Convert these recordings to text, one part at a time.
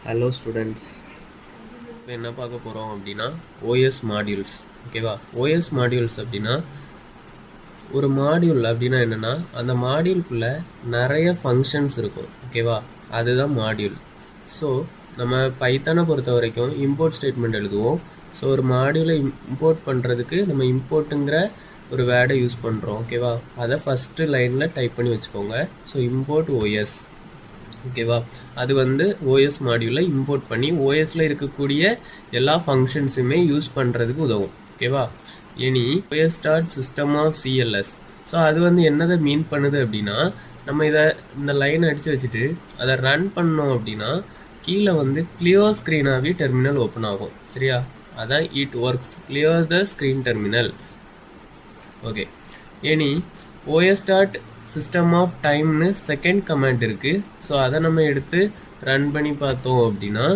Hello students, இப்போ என்ன பார்க்க போகிறோம் அப்படின்னா ஓஎஸ் மாடியூல்ஸ். ஓகேவா? ஓஎஸ் மாடியூல்ஸ் அப்படின்னா ஒரு மாடியூல் அப்படின்னா என்னென்னா அந்த மாடியூல்குள்ளே நிறைய ஃபங்க்ஷன்ஸ் இருக்கும். ஓகேவா? அதுதான் மாடியூல். ஸோ நம்ம பைத்தானை பொறுத்த வரைக்கும் இம்போர்ட் ஸ்டேட்மெண்ட் எழுதுவோம். ஸோ ஒரு மாடியூலை இம்போர்ட் பண்ணுறதுக்கு நம்ம இம்போர்ட்டுங்கிற ஒரு வேர்டை யூஸ் பண்ணுறோம். ஓகேவா? அதை ஃபஸ்ட்டு லைனில் டைப் பண்ணி வச்சுக்கோங்க. So import OS. ஓகேவா? அது வந்து ஓஎஸ் மாடியூலில் இம்போர்ட் பண்ணி ஓஎஸில் இருக்கக்கூடிய எல்லா ஃபங்க்ஷன்ஸுமே யூஸ் பண்ணுறதுக்கு உதவும். ஓகேவா? இனி OS dot system of CLS. So அது வந்து என்னதை மீன் பண்ணுது அப்படின்னா, நம்ம இந்த லைன் அடித்து வச்சுட்டு அதை ரன் பண்ணோம் அப்படின்னா கீழே வந்து கிளியர் ஸ்க்ரீனாகவே டெர்மினல் ஓப்பன் ஆகும். சரியா? அதான் it works clear the screen terminal. Okay. இனி ஓஎஸ் டாட் சிஸ்டம் ஆஃப் டைம்னு செகண்ட் கமாண்ட் இருக்குது. ஸோ அதை நம்ம எடுத்து ரன் பண்ணி பார்த்தோம் அப்படின்னா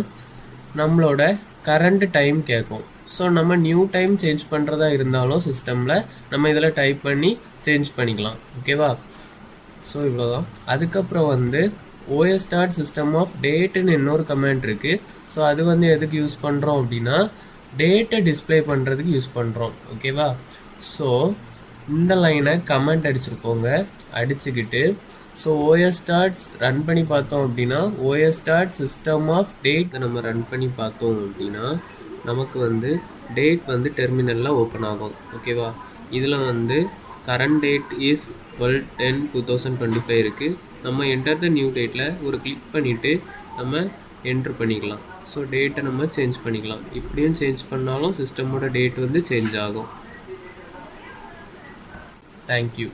நம்மளோட கரண்ட் டைம் கேட்கும். ஸோ நம்ம நியூ டைம் சேஞ்ச் பண்ணுறதா இருந்தாலும் சிஸ்டமில் நம்ம இதில் டைப் பண்ணி சேஞ்ச் பண்ணிக்கலாம். ஓகேவா? ஸோ இவ்வளோதான். அதுக்கப்புறம் வந்து ஓஎஸ் டாட் சிஸ்டம் ஆஃப் டேட்டுன்னு இன்னொரு கமாண்ட் இருக்குது. ஸோ அது வந்து எதுக்கு யூஸ் பண்ணுறோம் அப்படின்னா டேட்டை டிஸ்பிளே பண்ணுறதுக்கு யூஸ் பண்ணுறோம். ஓகேவா? ஸோ இந்த லைனை கமெண்ட் அடிச்சிருக்கோங்க. அடிச்சுக்கிட்டு ஸோ ஓஎஸ் டாட்ஸ் ரன் பண்ணி பார்த்தோம் அப்படின்னா OS dot system of date நம்ம ரன் பண்ணி பார்த்தோம் அப்படின்னா நமக்கு வந்து டேட் வந்து டெர்மினலில் ஓப்பன் ஆகும். ஓகேவா? இதில் வந்து கரண்ட் டேட் இஸ் 12/10/2025 இருக்குது. நம்ம என்டர் த நியூ டேட்டில் ஒரு கிளிக் பண்ணிவிட்டு நம்ம என்ட்ரு பண்ணிக்கலாம். ஸோ டேட்டை நம்ம சேஞ்ச் பண்ணிக்கலாம். இப்படியும் சேஞ்ச் பண்ணாலும் சிஸ்டமோட டேட் வந்து சேஞ்ச் ஆகும். தேங்க்யூ.